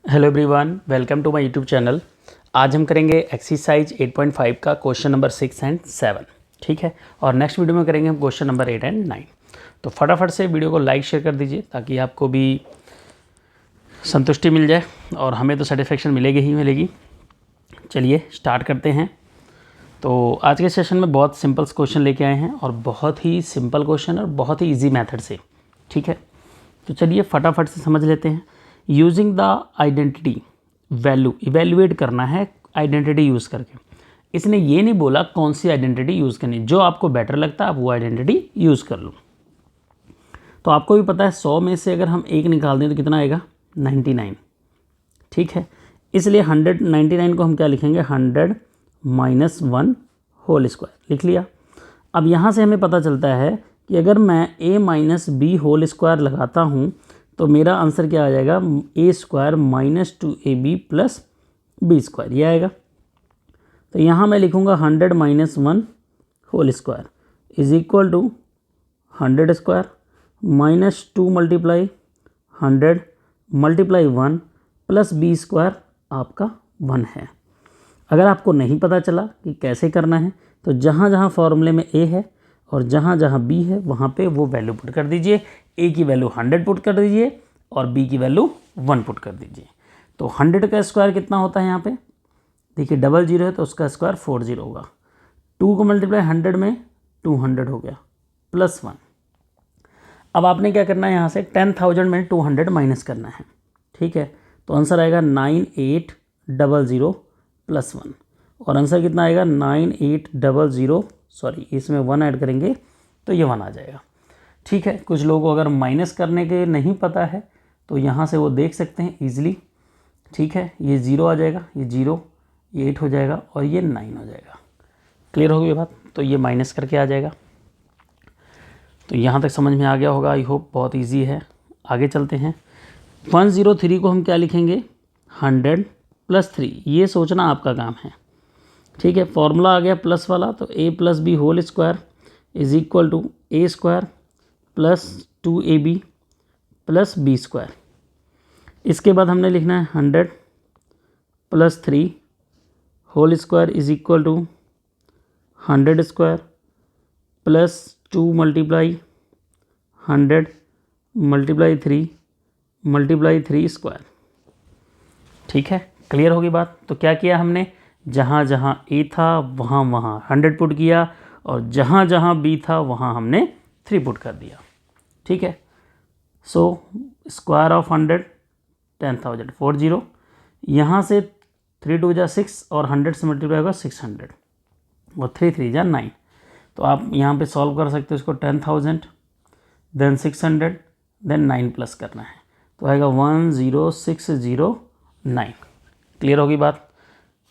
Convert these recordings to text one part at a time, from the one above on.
Hello everyone, welcome to my YouTube channel. आज हम करेंगे एक्सरसाइज 8.5 का क्वेश्चन नंबर 6 एंड 7, ठीक है। और नेक्स्ट वीडियो में करेंगे हम क्वेश्चन नंबर 8 एंड 9। तो फटाफट से वीडियो को लाइक शेयर कर दीजिए ताकि आपको भी संतुष्टि मिल जाए और हमें तो सेटिस्फेक्शन मिलेगी ही मिलेगी। चलिए स्टार्ट करते हैं। तो आज के सेशन में बहुत सिंपल क्वेश्चन लेके आए हैं और बहुत ही सिंपल क्वेश्चन और बहुत ही ईजी मेथड से, ठीक है। तो चलिए फटाफट से समझ लेते हैं। Using the identity value evaluate करना है आइडेंटिटी यूज़ करके। इसने ये नहीं बोला कौन सी आइडेंटिटी यूज़ करनी, जो आपको बेटर लगता है आप वो आइडेंटिटी यूज़ कर लो। तो आपको भी पता है 100 में से अगर हम एक निकाल दें तो कितना आएगा 99, ठीक है। इसलिए 199 को हम क्या लिखेंगे 100 - 1 होल स्क्वायर लिख लिया। अब यहाँ से हमें पता चलता है कि अगर मैं a - b होल स्क्वायर लगाता हूँ तो मेरा आंसर क्या आ जाएगा a² - 2ab + b स्क्वायर, ये आएगा। तो यहाँ मैं लिखूँगा 100 - 1 whole square is equal to 100 square -2 × 100 × 1 + b square आपका 1 है। अगर आपको नहीं पता चला कि कैसे करना है तो जहाँ जहाँ फॉर्मूले में a है और जहाँ जहाँ b है वहाँ पे वो वैल्यू पुट कर दीजिए। a की वैल्यू 100 पुट कर दीजिए और b की वैल्यू 1 पुट कर दीजिए। तो 100 का स्क्वायर कितना होता है यहाँ पे, देखिए 00 है तो उसका स्क्वायर 40 होगा। 2 को मल्टीप्लाई 100 में 200 हो गया +1। अब आपने क्या करना है, यहाँ से 10,000 में 200 माइनस करना है, ठीक है। तो आंसर आएगा 9800 + 1 और आंसर कितना आएगा 9800, सॉरी इसमें 1 ऐड करेंगे तो ये 1 आ जाएगा, ठीक है। कुछ लोगों को अगर माइनस करने के नहीं पता है तो यहाँ से वो देख सकते हैं ईजिली, ठीक है। ये 0 आ जाएगा, ये 0, ये 8 हो जाएगा और ये 9 हो जाएगा। क्लियर हो गई बात। तो ये माइनस करके आ जाएगा। तो यहाँ तक समझ में आ गया होगा, आई होप बहुत ईजी है। आगे चलते हैं। 103 को हम क्या लिखेंगे 100 + 3, ये सोचना आपका काम है, ठीक है। फॉर्मूला आ गया प्लस वाला, तो a + b whole square is equal to a² + 2ab + b square. इसके बाद हमने लिखना है 100 + 3 whole square is equal to 100 square + 2 × 100 × 3 × 3 square, ठीक है। क्लियर होगी बात। तो क्या किया हमने, जहाँ जहाँ a था वहाँ वहाँ 100 पुट किया और जहाँ जहाँ b था वहाँ हमने 3 पुट कर दिया, ठीक है। सो स्क्वायर ऑफ 100 10,000 40, यहाँ से 3 × 2 = 6 और 100 से मल्टीप्लाई होगा 600 और 3 × 3 = 9। तो आप यहाँ पे सॉल्व कर सकते हो इसको 10,000 देन 600 देन 9 प्लस करना है तो आएगा 10609। क्लियर होगी बात।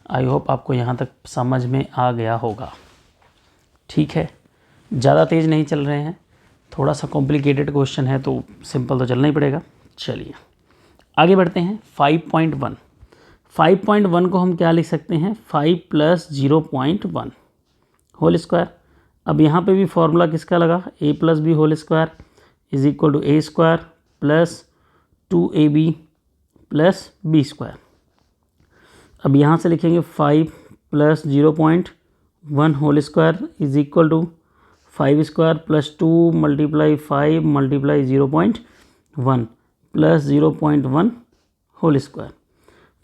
आई होप आपको यहाँ तक समझ में आ गया होगा, ठीक है। ज़्यादा तेज़ नहीं चल रहे हैं, थोड़ा सा कॉम्प्लिकेटेड क्वेश्चन है तो सिंपल तो चलना ही पड़ेगा। चलिए आगे बढ़ते हैं। 5.1 को हम क्या लिख सकते हैं 5 + 0.1 होल स्क्वायर। अब यहाँ पे भी फॉर्मूला किसका लगा a + b whole square is equal to a² + 2ab + b square. अब यहाँ से लिखेंगे 5 + 0.1 whole square is equal to 5² + 2 × 5 × 0.1 + 0.1 whole square.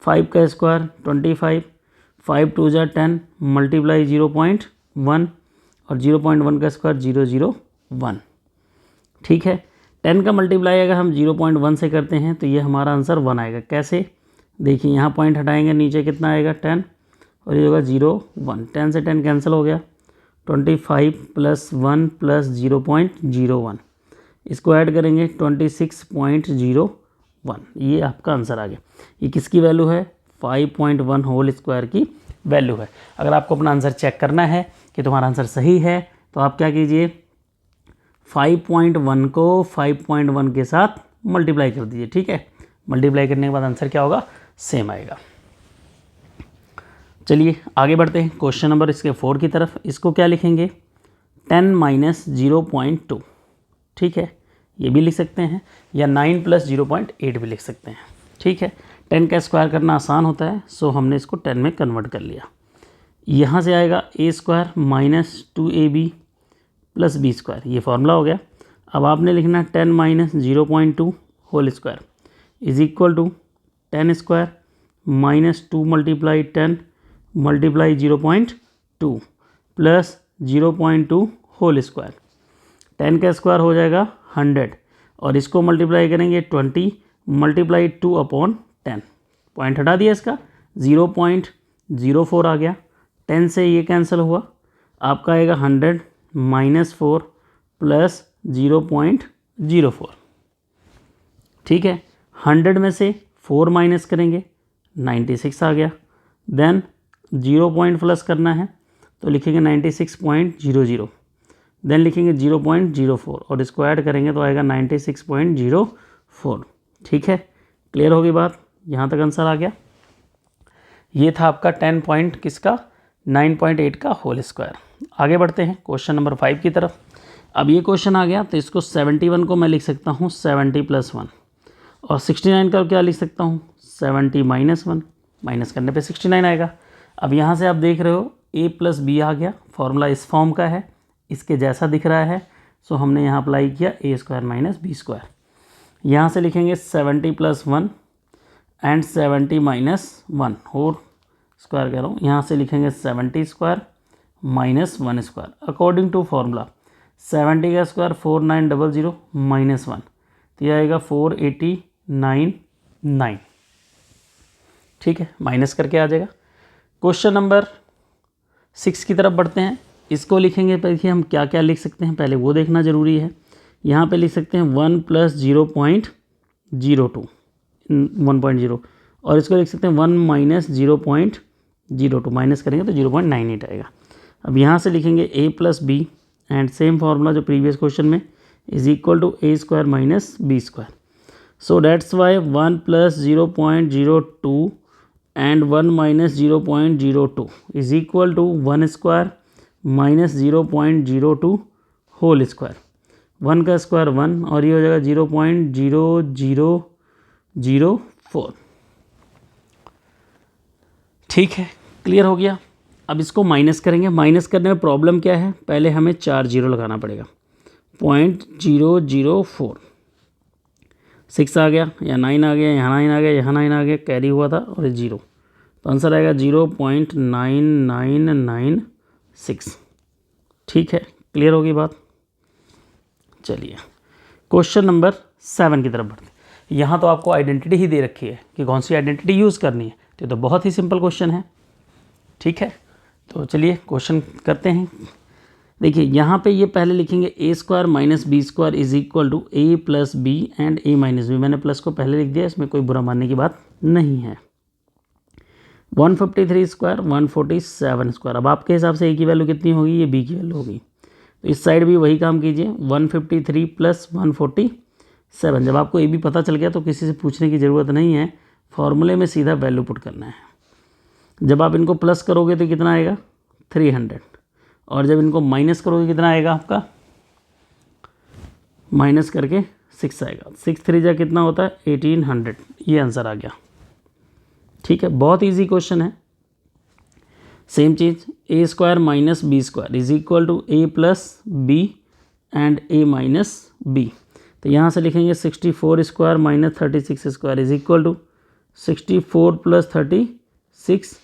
5 का स्क्वायर 25, 5 × 2 = 10 × 0.1 और 0.1 का स्क्वायर 001, ठीक है। 10 का मल्टीप्लाई अगर हम 0.1 से करते हैं तो ये हमारा आंसर 1 आएगा। कैसे, देखिए यहाँ पॉइंट हटाएंगे नीचे कितना आएगा 10 और ये होगा 0.1, 10 से 10 कैंसिल हो गया। 25 + 1 + 0.01, इसको ऐड करेंगे 26.01, ये आपका आंसर आ गया। ये किसकी वैल्यू है 5.1 होल स्क्वायर की वैल्यू है। अगर आपको अपना आंसर चेक करना है कि तुम्हारा आंसर सही है तो आप क्या कीजिए 5.1 को 5.1 के साथ मल्टीप्लाई कर दीजिए, ठीक है। मल्टीप्लाई करने के बाद आंसर क्या होगा सेम आएगा। चलिए आगे बढ़ते हैं क्वेश्चन नंबर इसके 4 की तरफ। इसको क्या लिखेंगे 10 - 0.2, ठीक है। ये भी लिख सकते हैं या 9 + 0.8 भी लिख सकते हैं, ठीक है। 10 का स्क्वायर करना आसान होता है, सो हमने इसको 10 में कन्वर्ट कर लिया। यहाँ से आएगा A square minus 2ab plus B square, ये फॉर्मूला हो गया। अब आपने लिखना 10 minus 0.2 whole square is equal to 10 square minus 2 multiply 10 multiply 0.2 plus 0.2 whole square. 10 का स्क्वायर हो जाएगा 100 और इसको मल्टीप्लाई करेंगे 20 मल्टीप्लाई 2 अपॉन 10, पॉइंट हटा दिया इसका, 0.04 आ गया। 10 से ये कैंसिल हुआ, आपका आएगा 100 माइनस 4 प्लस 0.04। ठीक है, 100 में से 4 माइनस करेंगे 96 आ गया। देन 0 पॉइंट प्लस करना है तो लिखेंगे 96.00, देन लिखेंगे 0.04 और इसको ऐड करेंगे तो आएगा 96.04। ठीक है, क्लियर होगी बात, यहाँ तक आंसर आ गया। ये था आपका 10 पॉइंट किसका, 9.8 का होल स्क्वायर। आगे बढ़ते हैं क्वेश्चन नंबर 5 की तरफ। अब ये क्वेश्चन आ गया तो इसको 71 को मैं लिख सकता हूँ 70 + 1 और 69 का क्या लिख सकता हूँ 70 - 1, माइनस करने पे 69 आएगा। अब यहाँ से आप देख रहे हो a + b आ गया, फॉर्मूला इस फॉर्म का है, इसके जैसा दिख रहा है, सो हमने यहाँ अप्लाई किया a² - b²। यहाँ से लिखेंगे 70 + 1 एंड 70 - 1 और स्क्वायर कह रहा हूँ, यहाँ से लिखेंगे 70² - 1² अकॉर्डिंग टू फॉर्मूला। 70 का स्क्वायर 4900 - 1 तो यह आएगा 4899। ठीक है, माइनस करके आ जाएगा। क्वेश्चन नंबर 6 की तरफ बढ़ते हैं। इसको लिखेंगे, देखिए हम क्या क्या लिख सकते हैं पहले वो देखना ज़रूरी है। यहाँ पे लिख सकते हैं 1 + 0.02 1.0 और इसको लिख सकते हैं 1 - 0.02, माइनस करेंगे तो 0.98 आएगा। अब यहाँ से लिखेंगे a + b and same formula जो प्रीवियस क्वेश्चन में is equal to a² - b²। So that's why 1 + 0.02 and 1 - 0.02 is equal to 1² - 0.02 whole square. 1 का स्क्वायर 1 और ये हो जाएगा 0.0004। ठीक है, क्लियर हो गया। अब इसको माइनस करेंगे, माइनस करने में प्रॉब्लम क्या है, पहले हमें 4 जीरो लगाना पड़ेगा। 0.004 6 आ गया या 9 आ गया, यहाँ 9 आ गया, यहाँ 9 आ गया, कैरी हुआ था और 0, तो आंसर आएगा 0.9996। ठीक है, क्लियर होगी बात। चलिए क्वेश्चन नंबर 7 की तरफ बढ़ते हैं। यहाँ तो आपको आइडेंटिटी ही दे रखी है कि कौन सी आइडेंटिटी यूज़ करनी है, तो बहुत ही सिंपल क्वेश्चन है। ठीक है, तो चलिए क्वेश्चन करते हैं। देखिए यहाँ पे ये पहले लिखेंगे a² - b² is equal to a + b and a - b। मैंने प्लस को पहले लिख दिया, इसमें कोई बुरा मानने की बात नहीं है। 153² 147²। अब आपके हिसाब से a की वैल्यू कितनी होगी, ये b की वैल्यू होगी, तो इस साइड भी वही काम कीजिए। 153 + 147। जब आपको a b पता चल गया तो किसी से पूछने की ज़रूरत नहीं है, फॉर्मूले में सीधा वैल्यू पुट करना है। जब आप इनको प्लस करोगे तो कितना आएगा 300 और जब इनको माइनस करोगे कितना आएगा आपका, माइनस करके 6 आएगा। 6 3 जा कितना होता है 1800, ये आंसर आ गया। ठीक है, बहुत इजी क्वेश्चन है। सेम चीज़ a² - b² is equal to a + b and a - b। तो यहाँ से लिखेंगे 64² - 36² इज इक्वल टू 64 + 36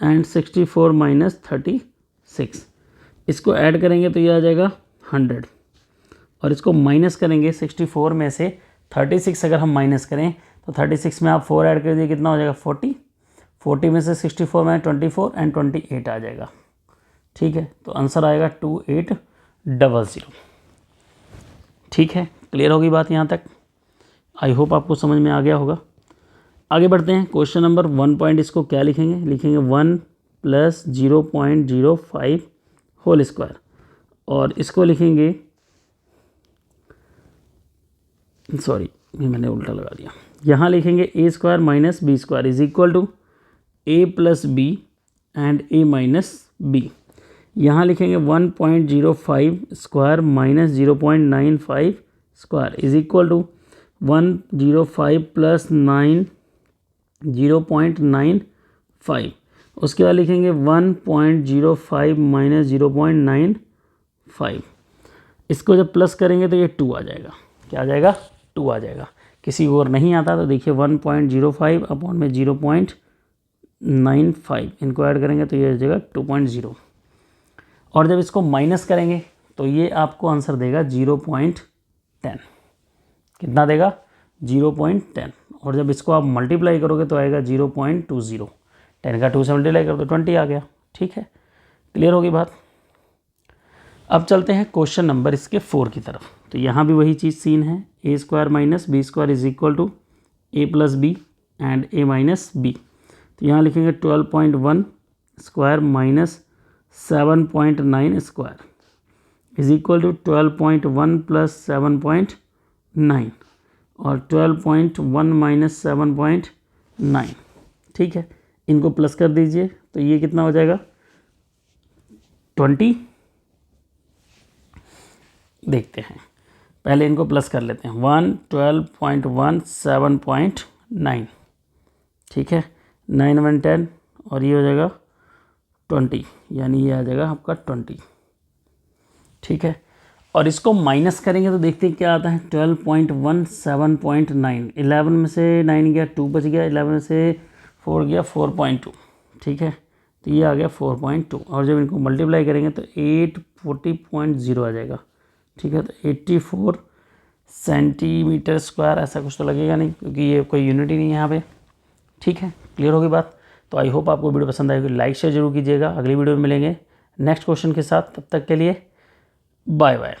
एंड 64 - 36। इसको ऐड करेंगे तो ये आ जाएगा 100 और इसको माइनस करेंगे 64 में से 36 अगर हम माइनस करें तो 36 में आप 4 ऐड कर दिए, कितना हो जाएगा 40। 40 में से 64 में 24 एंड 28 आ जाएगा। ठीक है, तो आंसर आएगा 2800। ठीक है, क्लियर होगी बात यहाँ तक। आई होप आपको समझ में आ गया होगा। आगे बढ़ते हैं क्वेश्चन नंबर 1 पॉइंट। इसको क्या लिखेंगे, लिखेंगे 1 + 0.05 होल स्क्वायर और इसको लिखेंगे, सॉरी ये मैंने उल्टा लगा दिया, यहाँ लिखेंगे a² - b² is equal to a + b and a - b। यहाँ लिखेंगे 1.05 square minus 0.95 square is equal to 105 + 9 0.95, उसके बाद लिखेंगे 1.05 माइनस 0.95। इसको जब प्लस करेंगे तो ये 2 आ जाएगा। क्या आ जाएगा? 2 आ जाएगा। किसी और नहीं आता तो देखिए 1.05 अपॉन में 0.95, इनको ऐड करेंगे तो ये आ जाएगा 2.0। और जब इसको माइनस करेंगे तो ये आपको आंसर देगा 0.10। कितना देगा? 0.10। और जब इसको आप मल्टीप्लाई करोगे तो आएगा 0.20। 10 का 2 से मल्टीप्लाई करो तो 20 आ गया। ठीक है, क्लियर होगी बात। अब चलते हैं क्वेश्चन नंबर इसके 4 की तरफ। तो यहाँ भी वही चीज़ सीन है, A square minus B square is equal to A plus B and A minus B. तो यहाँ लिखेंगे 12.1 square minus 7.9 square is equal to 12.1 plus 7.9 और 12.1 माइनस 7.9। ठीक है, इनको प्लस कर दीजिए तो ये कितना हो जाएगा? 20। देखते हैं, पहले इनको प्लस कर लेते हैं। 1 12.1 7.9। ठीक है, 9 1 10 और ये हो जाएगा 20, यानी ये आ जाएगा आपका 20। ठीक है, और इसको माइनस करेंगे तो देखते हैं क्या आता है। 12.1 7.9, 11 में से 9 गया 2 बच गया, 11 में से 4 गया 4.2। ठीक है, तो ये आ गया 4.2 और जब इनको मल्टीप्लाई करेंगे तो 840.0 आ जाएगा। ठीक है, तो 84 सेंटीमीटर स्क्वायर, ऐसा कुछ तो लगेगा नहीं क्योंकि ये कोई यूनिट ही नहीं है यहाँ पे। ठीक है, क्लियर होगी बात। तो आई होप आपको वीडियो पसंद आएगी, लाइक शेयर जरूर कीजिएगा। अगली वीडियो में मिलेंगे नेक्स्ट क्वेश्चन के साथ, तब तक के लिए बाय बाय।